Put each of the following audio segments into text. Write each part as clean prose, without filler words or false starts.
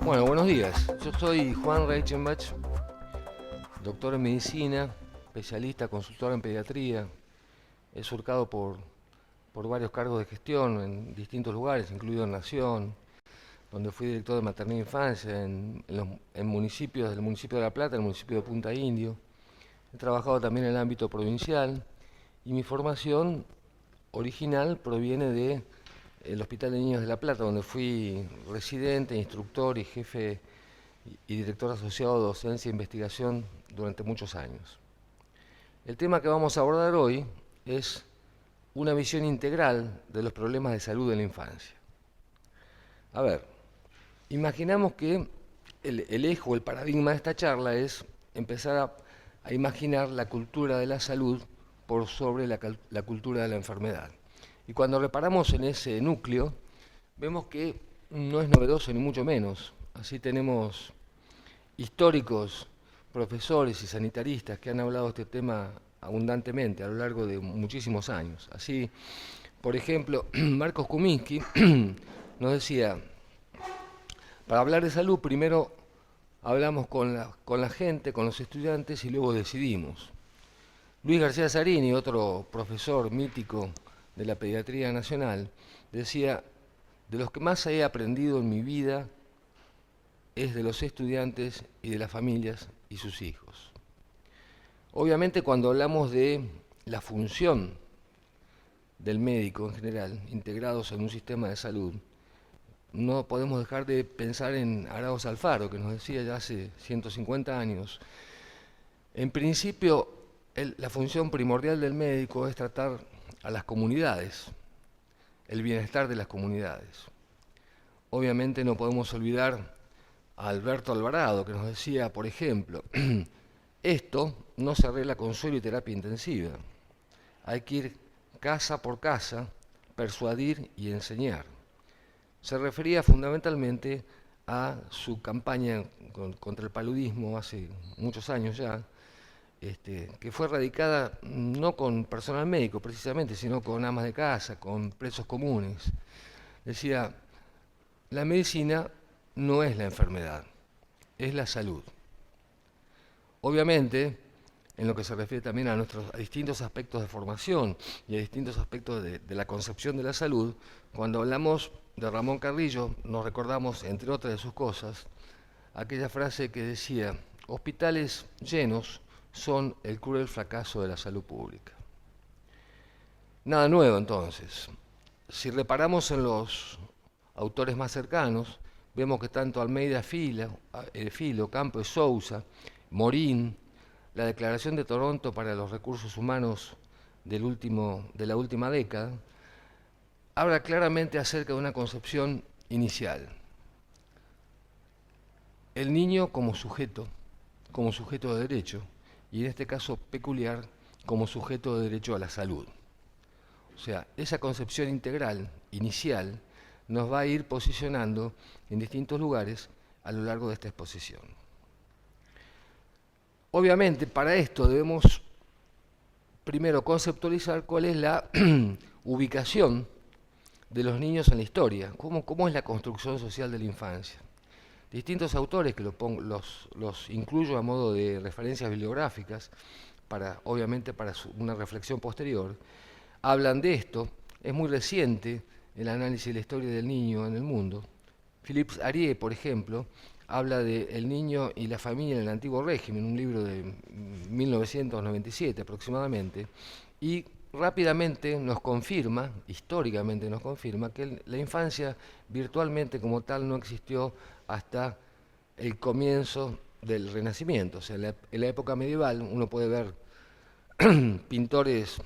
Bueno, buenos días. Yo soy Juan Reichenbach, doctor en medicina, especialista, consultor en pediatría. He surcado por varios cargos de gestión en distintos lugares, incluido en Nación, donde fui director de maternidad e infancia, en municipios del municipio de La Plata, el municipio de Punta Indio. He trabajado también en el ámbito provincial y mi formación original proviene de el Hospital de Niños de La Plata, donde fui residente, instructor y jefe y director asociado de docencia e investigación durante muchos años. El tema que vamos a abordar hoy es una visión integral de los problemas de salud en la infancia. A ver, imaginamos que el eje o el paradigma de esta charla es empezar a imaginar la cultura de la salud por sobre la cultura de la enfermedad. Y cuando reparamos en ese núcleo, vemos que no es novedoso ni mucho menos. Así tenemos históricos, profesores y sanitaristas que han hablado de este tema abundantemente a lo largo de muchísimos años. Así, por ejemplo, Marcos Kuminski nos decía, para hablar de salud primero hablamos con la gente, con los estudiantes y luego decidimos. Luis García Zarini, otro profesor mítico de la Pediatría Nacional, decía, de los que más he aprendido en mi vida es de los estudiantes y de las familias y sus hijos. Obviamente cuando hablamos de la función del médico en general, integrados en un sistema de salud, no podemos dejar de pensar en Arauz Alfaro, que nos decía ya hace 150 años. En principio, la función primordial del médico es tratar a las comunidades, el bienestar de las comunidades. Obviamente no podemos olvidar a Alberto Alvarado, que nos decía, por ejemplo, esto no se arregla con suero y terapia intensiva. Hay que ir casa por casa, persuadir y enseñar. Se refería fundamentalmente a su campaña contra el paludismo hace muchos años ya, que fue radicada no con personal médico precisamente, sino con amas de casa, con presos comunes. Decía, la medicina no es la enfermedad, es la salud. Obviamente, en lo que se refiere también a distintos aspectos de formación y a distintos aspectos de la concepción de la salud, cuando hablamos de Ramón Carrillo, nos recordamos, entre otras de sus cosas, aquella frase que decía, hospitales llenos son el cruel fracaso de la salud pública. Nada nuevo entonces. Si reparamos en los autores más cercanos, vemos que tanto Almeida Filo, Campos de Sousa, Morín, la Declaración de Toronto para los Recursos Humanos de la última década, habla claramente acerca de una concepción inicial. El niño como sujeto de derecho, y en este caso peculiar, como sujeto de derecho a la salud. O sea, esa concepción integral, inicial, nos va a ir posicionando en distintos lugares a lo largo de esta exposición. Obviamente, para esto debemos primero conceptualizar cuál es la ubicación de los niños en la historia, cómo es la construcción social de la infancia. Distintos autores, que los incluyo a modo de referencias bibliográficas, obviamente para una reflexión posterior, hablan de esto. Es muy reciente el análisis de la historia del niño en el mundo. Philippe Arié, por ejemplo, habla de El niño y la familia en el antiguo régimen, un libro de 1997 aproximadamente, y rápidamente nos confirma, históricamente nos confirma, que la infancia virtualmente como tal no existió hasta el comienzo del Renacimiento. O sea, en la época medieval uno puede ver pintores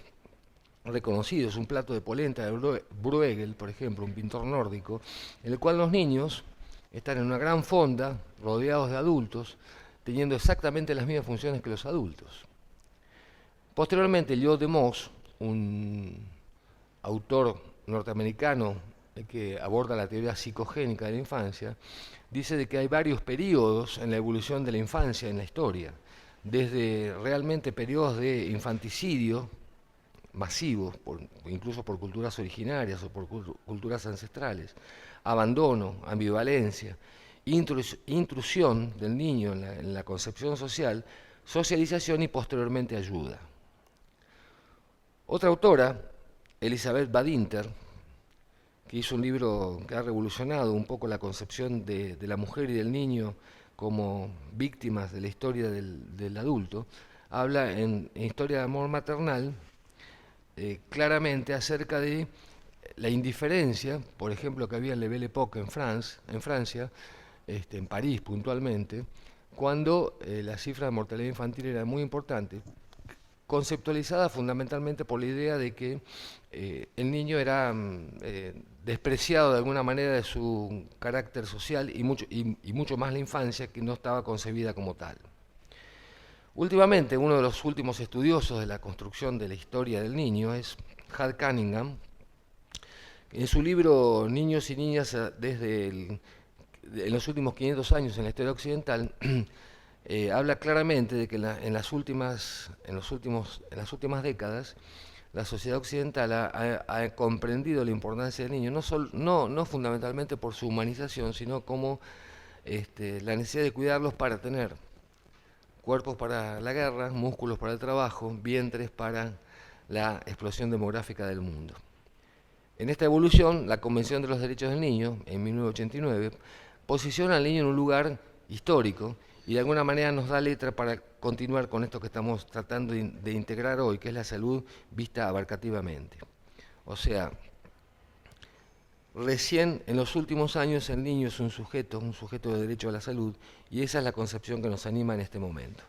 reconocidos, un plato de polenta de Bruegel, por ejemplo, un pintor nórdico, en el cual los niños están en una gran fonda, rodeados de adultos, teniendo exactamente las mismas funciones que los adultos. Posteriormente, Leo de Moss, un autor norteamericano que aborda la teoría psicogénica de la infancia, dice de que hay varios periodos en la evolución de la infancia en la historia, desde realmente periodos de infanticidio masivos, incluso por culturas originarias o por culturas ancestrales, abandono, ambivalencia, intrusión del niño en la concepción social, socialización y posteriormente ayuda. Otra autora, Elizabeth Badinter, que hizo un libro que ha revolucionado un poco la concepción de la mujer y del niño como víctimas de la historia del adulto, habla en Historia de Amor Maternal claramente acerca de la indiferencia, por ejemplo, que había en Le Belle Époque en Francia, en París puntualmente, cuando la cifra de mortalidad infantil era muy importante, conceptualizada fundamentalmente por la idea de que el niño era despreciado de alguna manera de su carácter social y mucho más la infancia, que no estaba concebida como tal. Últimamente, uno de los últimos estudiosos de la construcción de la historia del niño es Hal Cunningham. En su libro Niños y Niñas en los últimos 500 años en la historia occidental, habla claramente de que en las últimas décadas la sociedad occidental ha comprendido la importancia del niño, no fundamentalmente por su humanización, sino como la necesidad de cuidarlos para tener cuerpos para la guerra, músculos para el trabajo, vientres para la explosión demográfica del mundo. En esta evolución, la Convención de los Derechos del Niño, en 1989, posiciona al niño en un lugar histórico y de alguna manera nos da letra para continuar con esto que estamos tratando de integrar hoy, que es la salud vista abarcativamente. O sea, recién en los últimos años el niño es un sujeto de derecho a la salud, y esa es la concepción que nos anima en este momento.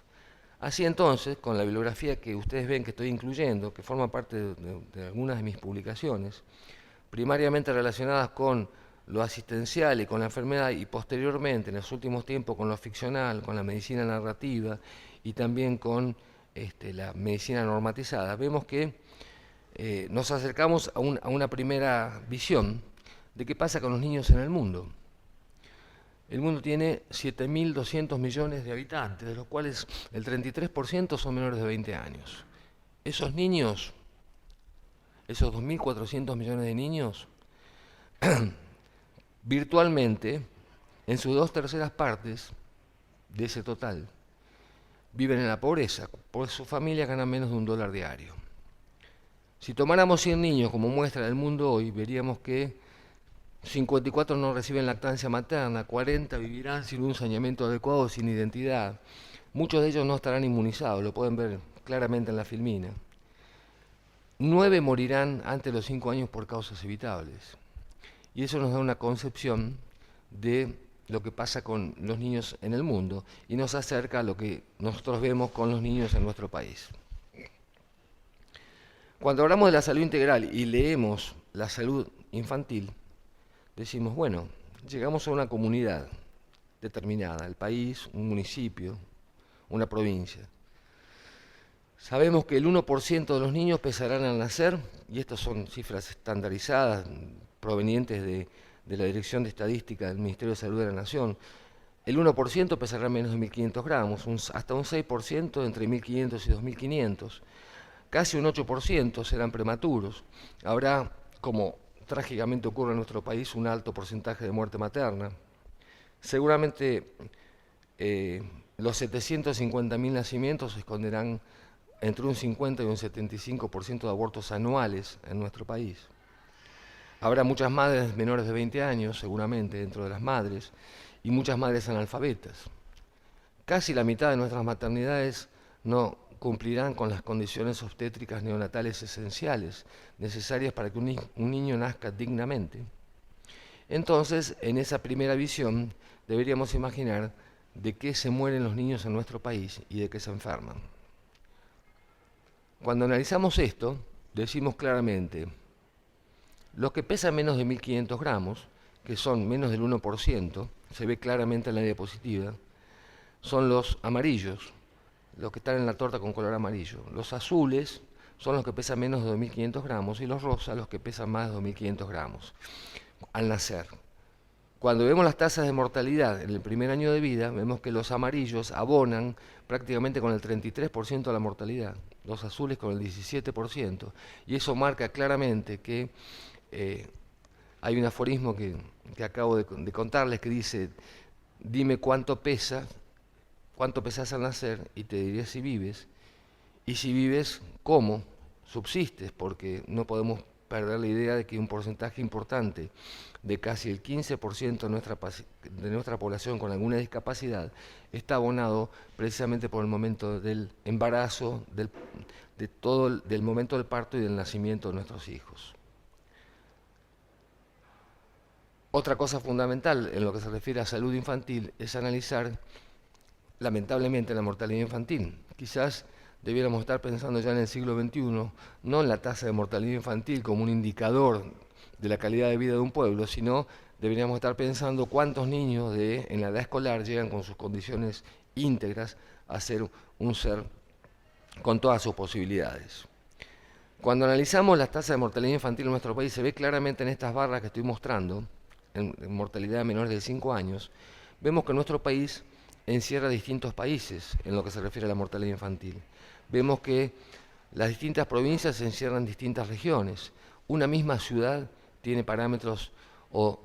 Así entonces, con la bibliografía que ustedes ven que estoy incluyendo, que forma parte de algunas de mis publicaciones, primariamente relacionadas con lo asistencial y con la enfermedad, y posteriormente, en los últimos tiempos, con lo ficcional, con la medicina narrativa y también con la medicina normatizada, vemos que nos acercamos a una primera visión de qué pasa con los niños en el mundo. El mundo tiene 7.200 millones de habitantes, de los cuales el 33% son menores de 20 años. Esos niños, esos 2.400 millones de niños, virtualmente, en sus 2/3 partes de ese total, viven en la pobreza, porque sus familias ganan menos de $1 diario. Si tomáramos 100 niños como muestra del mundo hoy, veríamos que 54 no reciben lactancia materna, 40 vivirán sin un saneamiento adecuado, sin identidad. Muchos de ellos no estarán inmunizados, lo pueden ver claramente en la filmina. 9 morirán antes de los 5 años por causas evitables. Y eso nos da una concepción de lo que pasa con los niños en el mundo y nos acerca a lo que nosotros vemos con los niños en nuestro país. Cuando hablamos de la salud integral y leemos la salud infantil, decimos, bueno, llegamos a una comunidad determinada, el país, un municipio, una provincia. Sabemos que el 1% de los niños pesarán al nacer, y estas son cifras estandarizadas provenientes de la Dirección de Estadística del Ministerio de Salud de la Nación. El 1% pesará menos de 1.500 gramos, hasta un 6% entre 1.500 y 2.500. Casi un 8% serán prematuros. Habrá, como trágicamente ocurre en nuestro país, un alto porcentaje de muerte materna. Seguramente los 750.000 nacimientos se esconderán entre un 50 y un 75% de abortos anuales en nuestro país. Habrá muchas madres menores de 20 años, seguramente, dentro de las madres, y muchas madres analfabetas. Casi la mitad de nuestras maternidades no cumplirán con las condiciones obstétricas neonatales esenciales, necesarias para que un niño nazca dignamente. Entonces, en esa primera visión, deberíamos imaginar de qué se mueren los niños en nuestro país y de qué se enferman. Cuando analizamos esto, decimos claramente, los que pesan menos de 1.500 gramos, que son menos del 1%, se ve claramente en la diapositiva, son los amarillos, los que están en la torta con color amarillo. Los azules son los que pesan menos de 2.500 gramos y los rosas los que pesan más de 2.500 gramos al nacer. Cuando vemos las tasas de mortalidad en el primer año de vida, vemos que los amarillos abonan prácticamente con el 33% de la mortalidad, los azules con el 17%, y eso marca claramente que hay un aforismo que acabo de contarles que dice: dime cuánto pesas al nacer y te diré si vives, y si vives, cómo subsistes, porque no podemos perder la idea de que un porcentaje importante de casi el 15% de nuestra población con alguna discapacidad está abonado precisamente por el momento del embarazo, del momento del parto y del nacimiento de nuestros hijos. Otra cosa fundamental en lo que se refiere a salud infantil es analizar, lamentablemente, la mortalidad infantil. Quizás debiéramos estar pensando ya en el siglo XXI, no en la tasa de mortalidad infantil como un indicador de la calidad de vida de un pueblo, sino deberíamos estar pensando cuántos niños en la edad escolar llegan con sus condiciones íntegras a ser un ser con todas sus posibilidades. Cuando analizamos las tasas de mortalidad infantil en nuestro país, se ve claramente en estas barras que estoy mostrando, en mortalidad de menores de 5 años, vemos que nuestro país encierra distintos países en lo que se refiere a la mortalidad infantil. Vemos que las distintas provincias encierran distintas regiones. Una misma ciudad tiene parámetros o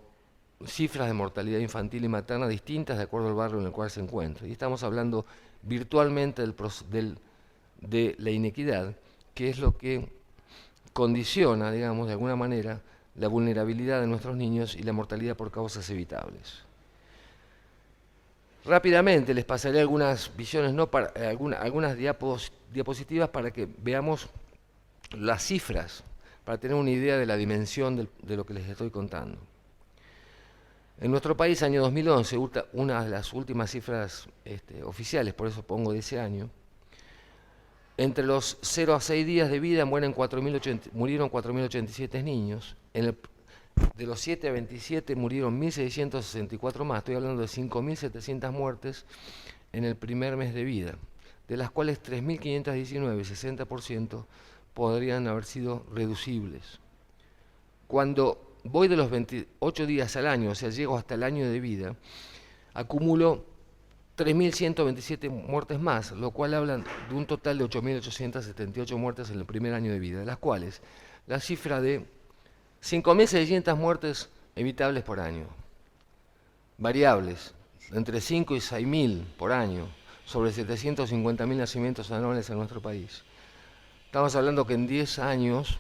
cifras de mortalidad infantil y materna distintas de acuerdo al barrio en el cual se encuentra. Y estamos hablando virtualmente de la inequidad, que es lo que condiciona, digamos, de alguna manera, la vulnerabilidad de nuestros niños y la mortalidad por causas evitables. Rápidamente les pasaré algunas visiones, algunas diapositivas para que veamos las cifras, para tener una idea de la dimensión de lo que les estoy contando. En nuestro país, año 2011, una de las últimas cifras oficiales, por eso pongo de ese año, entre los 0 a 6 días de vida murieron 4.087 niños. De los 7 a 27 murieron 1.664 más. Estoy hablando de 5.700 muertes en el primer mes de vida, de las cuales 3.519, 60%, podrían haber sido reducibles. Cuando voy de los 28 días al año, o sea, llego hasta el año de vida, acumulo 3.127 muertes más, lo cual habla de un total de 8.878 muertes en el primer año de vida, de las cuales la cifra de 5.600 muertes evitables por año, variables, entre 5 y 6.000 por año, sobre 750.000 nacimientos anuales en nuestro país. Estamos hablando que en 10 años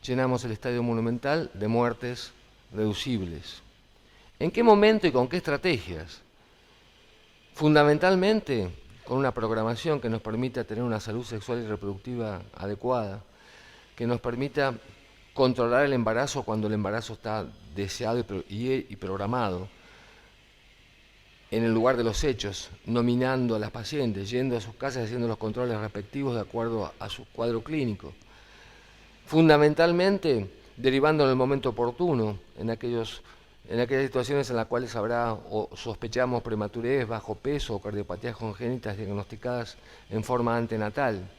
llenamos el Estadio Monumental de muertes reducibles. ¿En qué momento y con qué estrategias? Fundamentalmente con una programación que nos permita tener una salud sexual y reproductiva adecuada, que nos permita controlar el embarazo cuando el embarazo está deseado y programado, en el lugar de los hechos, nominando a las pacientes, yendo a sus casas, haciendo los controles respectivos de acuerdo a su cuadro clínico. Fundamentalmente, derivando en el momento oportuno, en aquellas situaciones en las cuales habrá o sospechamos prematurez, bajo peso o cardiopatías congénitas diagnosticadas en forma antenatal.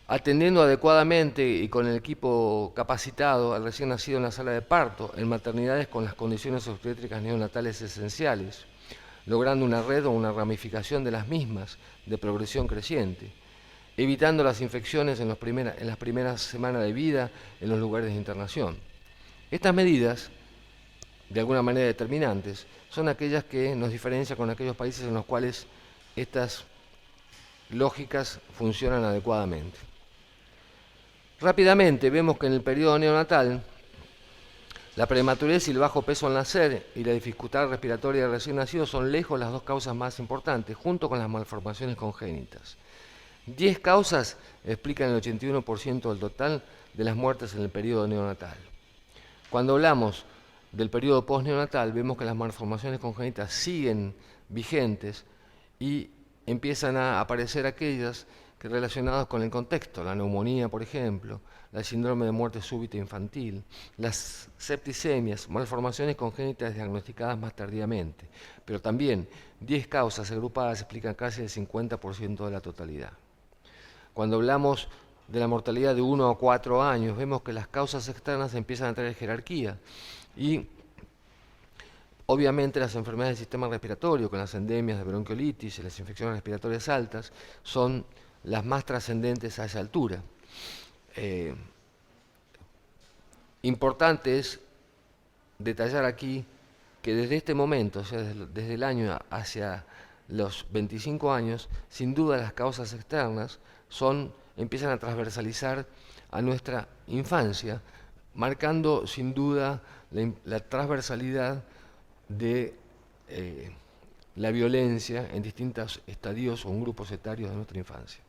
Atendiendo adecuadamente y con el equipo capacitado al recién nacido en la sala de parto, en maternidades con las condiciones obstétricas neonatales esenciales, logrando una red o una ramificación de las mismas de progresión creciente, evitando las infecciones en las primeras semanas de vida en los lugares de internación. Estas medidas, de alguna manera determinantes, son aquellas que nos diferencian con aquellos países en los cuales estas lógicas funcionan adecuadamente. Rápidamente vemos que en el periodo neonatal, la prematurez y el bajo peso al nacer y la dificultad respiratoria del recién nacido son lejos las dos causas más importantes, junto con las malformaciones congénitas. 10 causas explican el 81% del total de las muertes en el periodo neonatal. Cuando hablamos del periodo postneonatal, vemos que las malformaciones congénitas siguen vigentes y empiezan a aparecer aquellas que relacionadas con el contexto, la neumonía, por ejemplo, el síndrome de muerte súbita infantil, las septicemias, malformaciones congénitas diagnosticadas más tardíamente, pero también 10 causas agrupadas explican casi el 50% de la totalidad. Cuando hablamos de la mortalidad de 1 a 4 años, vemos que las causas externas empiezan a tener jerarquía y obviamente las enfermedades del sistema respiratorio, con las endemias de bronquiolitis y las infecciones respiratorias altas, son las más trascendentes a esa altura. Importante es detallar aquí que desde este momento, o sea, desde el año hacia los 25 años, sin duda las causas externas empiezan a transversalizar a nuestra infancia, marcando sin duda la transversalidad de la violencia en distintos estadios o en grupos etarios de nuestra infancia.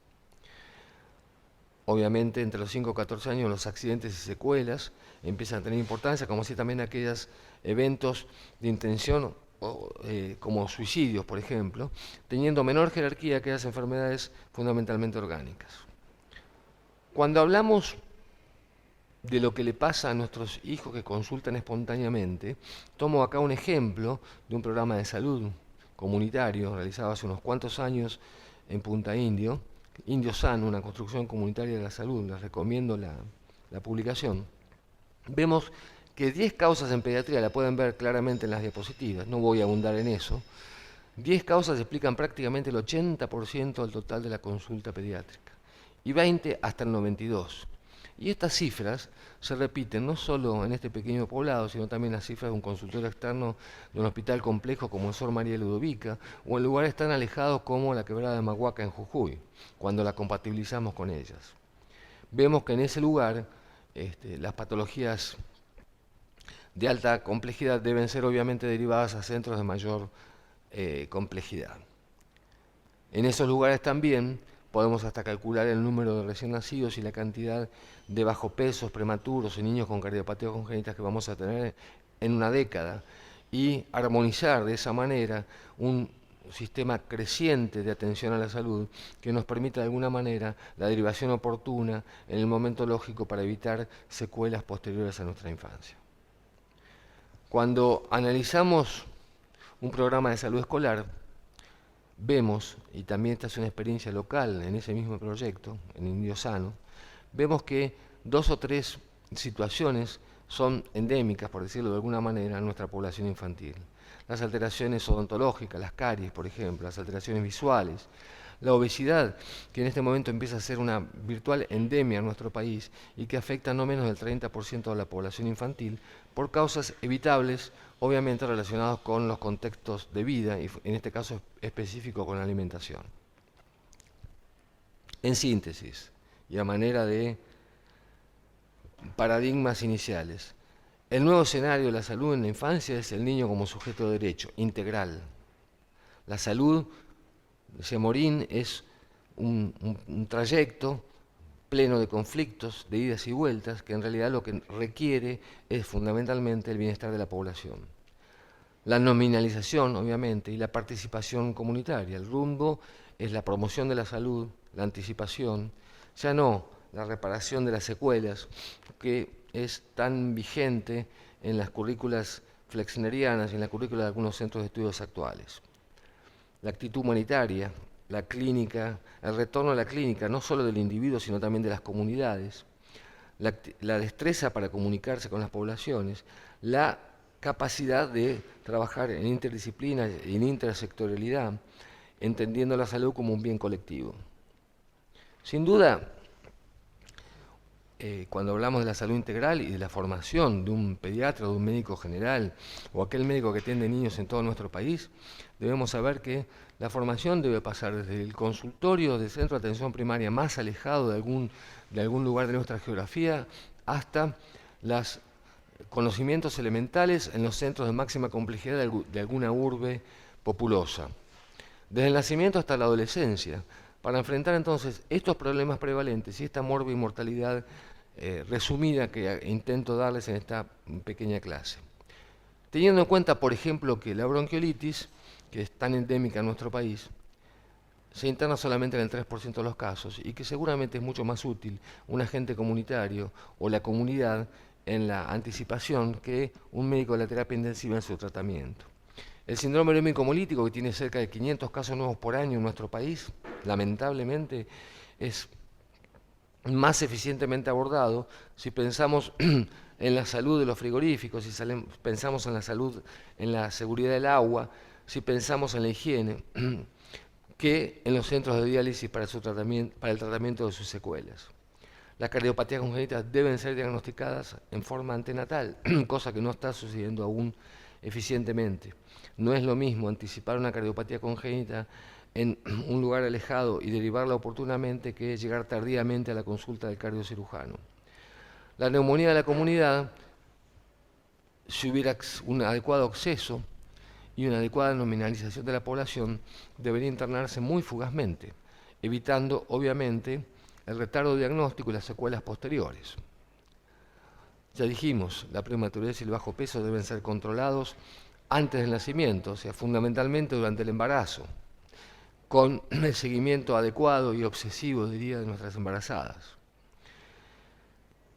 Obviamente, entre los 5 y 14 años, los accidentes y secuelas empiezan a tener importancia, como así también aquellos eventos de intención, como suicidios, por ejemplo, teniendo menor jerarquía que las enfermedades fundamentalmente orgánicas. Cuando hablamos de lo que le pasa a nuestros hijos que consultan espontáneamente, tomo acá un ejemplo de un programa de salud comunitario realizado hace unos cuantos años en Punta Indio, Indio Sano, una construcción comunitaria de la salud. Les recomiendo la publicación. Vemos que 10 causas en pediatría, la pueden ver claramente en las diapositivas, no voy a abundar en eso. 10 causas explican prácticamente el 80% del total de la consulta pediátrica y 20 hasta el 92%. Y estas cifras se repiten no solo en este pequeño poblado, sino también las cifras de un consultorio externo de un hospital complejo como el Sor María Ludovica, o en lugares tan alejados como la Quebrada de Mahuaca en Jujuy, cuando la compatibilizamos con ellas. Vemos que en ese lugar las patologías de alta complejidad deben ser obviamente derivadas a centros de mayor complejidad. En esos lugares también podemos hasta calcular el número de recién nacidos y la cantidad de bajopesos prematuros y niños con cardiopatías congénitas que vamos a tener en una década y armonizar de esa manera un sistema creciente de atención a la salud que nos permita de alguna manera la derivación oportuna en el momento lógico para evitar secuelas posteriores a nuestra infancia. Cuando analizamos un programa de salud escolar, vemos, y también esta es una experiencia local en ese mismo proyecto, en Indio Sano, vemos que 2 o 3 situaciones son endémicas, por decirlo de alguna manera, en nuestra población infantil. Las alteraciones odontológicas, las caries, por ejemplo, las alteraciones visuales, la obesidad, que en este momento empieza a ser una virtual endemia en nuestro país y que afecta no menos del 30% de la población infantil por causas evitables, obviamente relacionadas con los contextos de vida y en este caso específico con la alimentación. En síntesis, y a manera de paradigmas iniciales, el nuevo escenario de la salud en la infancia es el niño como sujeto de derecho, integral. La salud, decía Morín, es un trayecto pleno de conflictos, de idas y vueltas, que en realidad lo que requiere es fundamentalmente el bienestar de la población. La nominalización, obviamente, y la participación comunitaria. El rumbo es la promoción de la salud, la anticipación, ya no la reparación de las secuelas, que es tan vigente en las currículas flexnerianas y en la currícula de algunos centros de estudios actuales. La actitud humanitaria, la clínica, el retorno a la clínica, no solo del individuo, sino también de las comunidades, la destreza para comunicarse con las poblaciones, la capacidad de trabajar en interdisciplina y en intersectorialidad, entendiendo la salud como un bien colectivo. Sin duda, cuando hablamos de la salud integral y de la formación de un pediatra, de un médico general o aquel médico que atiende niños en todo nuestro país, debemos saber que la formación debe pasar desde el consultorio del centro de atención primaria más alejado de algún lugar de nuestra geografía hasta los conocimientos elementales en los centros de máxima complejidad de alguna urbe populosa. Desde el nacimiento hasta la adolescencia, para enfrentar entonces estos problemas prevalentes y esta mortalidad resumida que intento darles en esta pequeña clase. Teniendo en cuenta, por ejemplo, que la bronquiolitis, que es tan endémica en nuestro país, se interna solamente en el 3% de los casos y que seguramente es mucho más útil un agente comunitario o la comunidad en la anticipación que un médico de la terapia intensiva en su tratamiento. El síndrome urémico hemolítico, que tiene cerca de 500 casos nuevos por año en nuestro país, lamentablemente es más eficientemente abordado si pensamos en la salud de los frigoríficos, si pensamos en la salud, en la seguridad del agua, si pensamos en la higiene, que en los centros de diálisis para el tratamiento de sus secuelas. Las cardiopatías congénitas deben ser diagnosticadas en forma antenatal, cosa que no está sucediendo aún eficientemente. No es lo mismo anticipar una cardiopatía congénita en un lugar alejado y derivarla oportunamente que llegar tardíamente a la consulta del cardiocirujano. La neumonía de la comunidad, si hubiera un adecuado acceso y una adecuada nominalización de la población, debería internarse muy fugazmente, evitando, obviamente, el retardo diagnóstico y las secuelas posteriores. Ya dijimos, la prematurez y el bajo peso deben ser controlados antes del nacimiento, o sea, fundamentalmente durante el embarazo, con el seguimiento adecuado y obsesivo, diría, de nuestras embarazadas.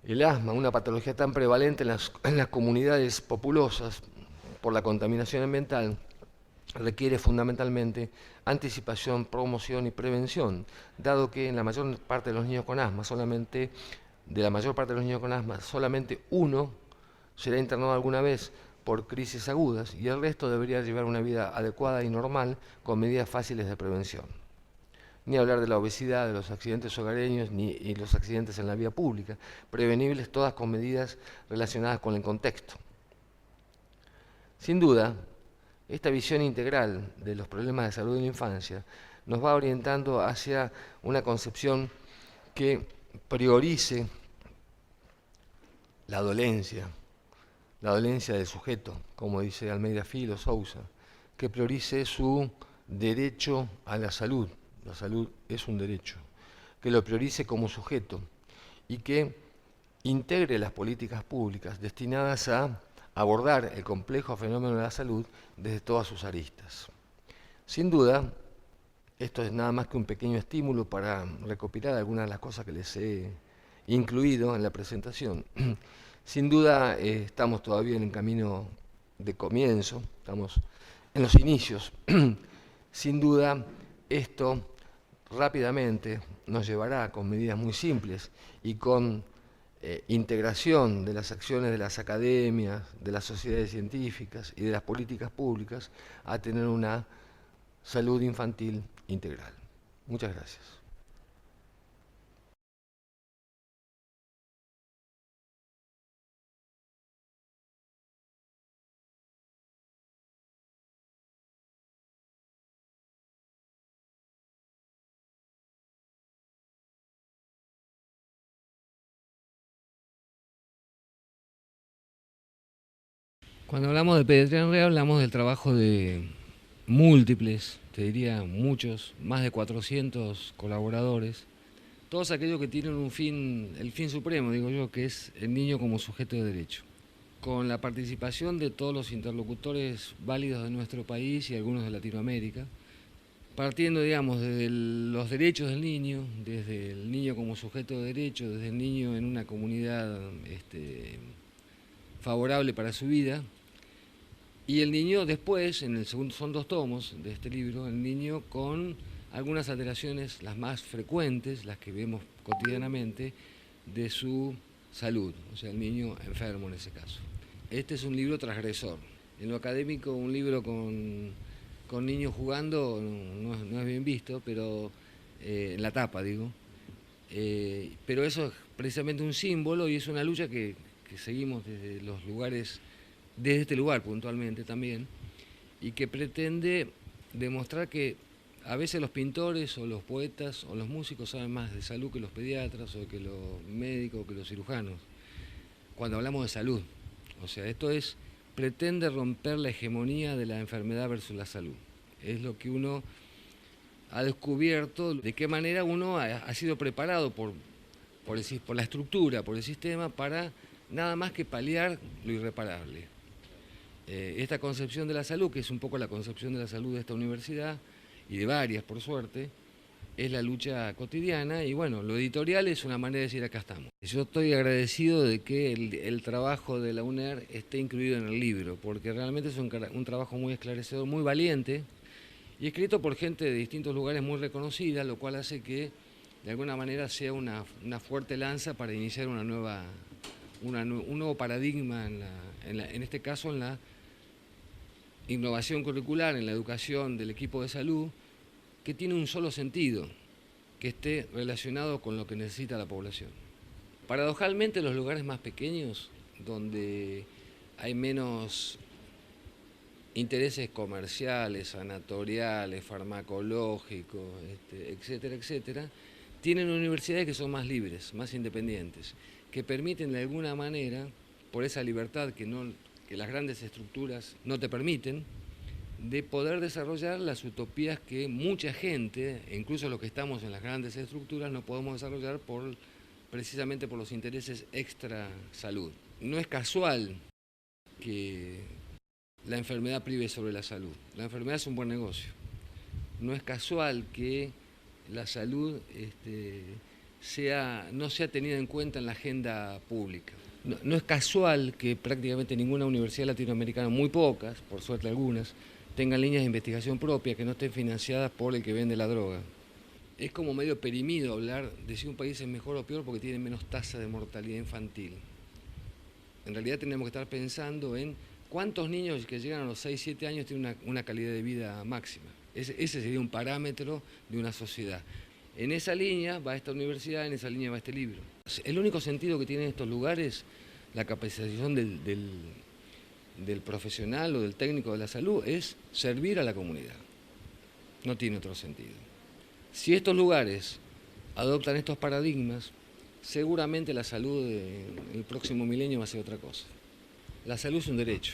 El asma, una patología tan prevalente en las comunidades populosas por la contaminación ambiental, requiere fundamentalmente anticipación, promoción y prevención, dado que en la mayor parte de los niños con asma, solamente uno será internado alguna vez por crisis agudas y el resto debería llevar una vida adecuada y normal con medidas fáciles de prevención. Ni hablar de la obesidad, de los accidentes hogareños y los accidentes en la vía pública, prevenibles todas con medidas relacionadas con el contexto. Sin duda, esta visión integral de los problemas de salud en la infancia nos va orientando hacia una concepción que priorice la dolencia del sujeto, como dice Almeida Filo Sousa, que priorice su derecho a la salud es un derecho, que lo priorice como sujeto y que integre las políticas públicas destinadas a abordar el complejo fenómeno de la salud desde todas sus aristas. Sin duda, esto es nada más que un pequeño estímulo para recopilar algunas de las cosas que les he incluido en la presentación. Sin duda, estamos todavía en el camino de comienzo, estamos en los inicios. Sin duda, esto rápidamente nos llevará con medidas muy simples y con integración de las acciones de las academias, de las sociedades científicas y de las políticas públicas a tener una salud infantil integral. Muchas gracias. Cuando hablamos de pediatría en red hablamos del trabajo de múltiples, te diría muchos, más de 400 colaboradores, todos aquellos que tienen un fin, el fin supremo, digo yo, que es el niño como sujeto de derecho, con la participación de todos los interlocutores válidos de nuestro país y algunos de Latinoamérica, partiendo, digamos, desde los derechos del niño, desde el niño como sujeto de derecho, desde el niño en una comunidad favorable para su vida, y el niño después, en el segundo, son 2 tomos de este libro, el niño con algunas alteraciones, las más frecuentes, las que vemos cotidianamente, de su salud, o sea, el niño enfermo en ese caso. Este es un libro transgresor. En lo académico, un libro con niños jugando no es bien visto, pero en la tapa, digo. Pero eso es precisamente un símbolo y es una lucha que seguimos desde los lugares, desde este lugar puntualmente también, y que pretende demostrar que a veces los pintores o los poetas o los músicos saben más de salud que los pediatras o que los médicos o que los cirujanos, cuando hablamos de salud. O sea, pretende romper la hegemonía de la enfermedad versus la salud. Es lo que uno ha descubierto, de qué manera uno ha sido preparado por la estructura, por el sistema, para nada más que paliar lo irreparable. Esta concepción de la salud, que es un poco la concepción de la salud de esta universidad, y de varias por suerte, es la lucha cotidiana y bueno, lo editorial es una manera de decir acá estamos. Yo estoy agradecido de que el trabajo de la UNER esté incluido en el libro, porque realmente es un trabajo muy esclarecedor, muy valiente, y escrito por gente de distintos lugares muy reconocida, lo cual hace que de alguna manera sea una fuerte lanza para iniciar un nuevo paradigma, en este caso en la innovación curricular, en la educación del equipo de salud, que tiene un solo sentido, que esté relacionado con lo que necesita la población. Paradojalmente, los lugares más pequeños, donde hay menos intereses comerciales, sanatoriales, farmacológicos, etcétera, etcétera, tienen universidades que son más libres, más independientes, que permiten de alguna manera, por esa libertad que las grandes estructuras no te permiten, de poder desarrollar las utopías que mucha gente, e incluso los que estamos en las grandes estructuras, no podemos desarrollar precisamente por los intereses extra salud. No es casual que la enfermedad prive sobre la salud. La enfermedad es un buen negocio. No es casual que la salud no sea tenida en cuenta en la agenda pública. No es casual que prácticamente ninguna universidad latinoamericana, muy pocas, por suerte algunas, tengan líneas de investigación propia que no estén financiadas por el que vende la droga. Es como medio perimido hablar de si un país es mejor o peor porque tiene menos tasa de mortalidad infantil. En realidad tenemos que estar pensando en cuántos niños que llegan a los 6, 7 años tienen una calidad de vida máxima. Ese sería un parámetro de una sociedad. En esa línea va esta universidad, en esa línea va este libro. El único sentido que tienen estos lugares, la capacitación del profesional o del técnico de la salud, es servir a la comunidad. No tiene otro sentido. Si estos lugares adoptan estos paradigmas, seguramente la salud en el próximo milenio va a ser otra cosa. La salud es un derecho.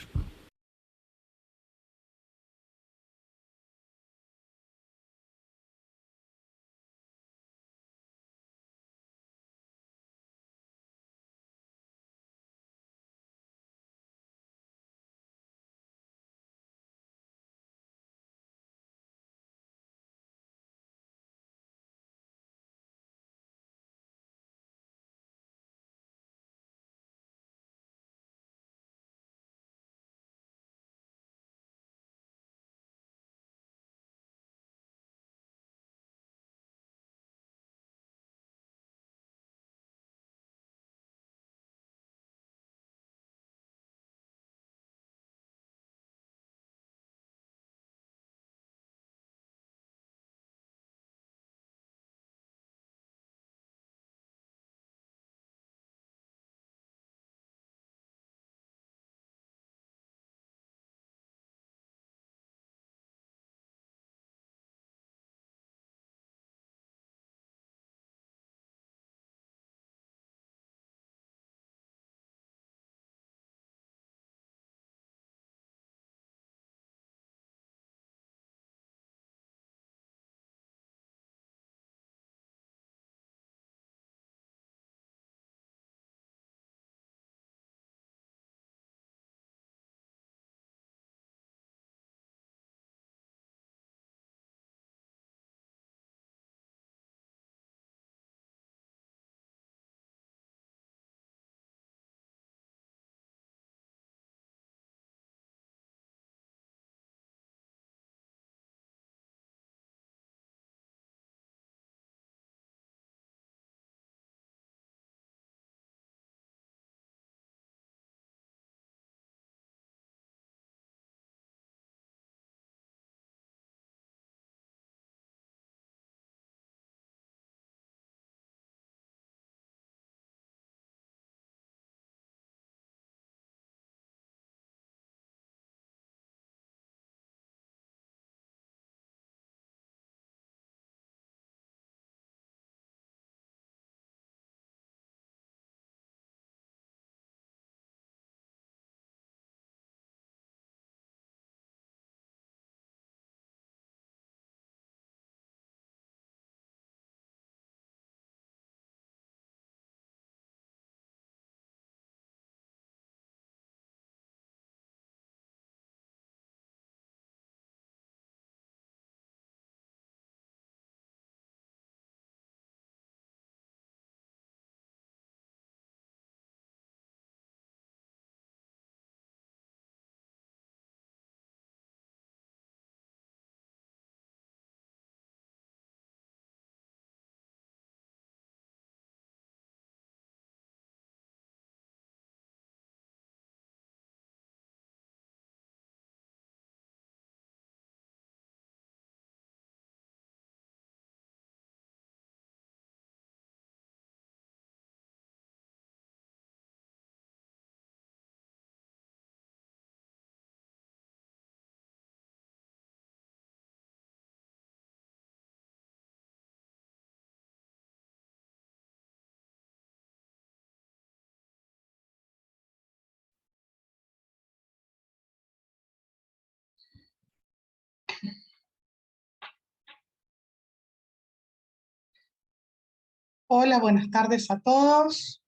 Hola, buenas tardes a todos.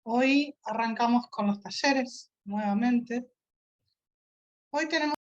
Hoy arrancamos con los talleres nuevamente. Hoy tenemos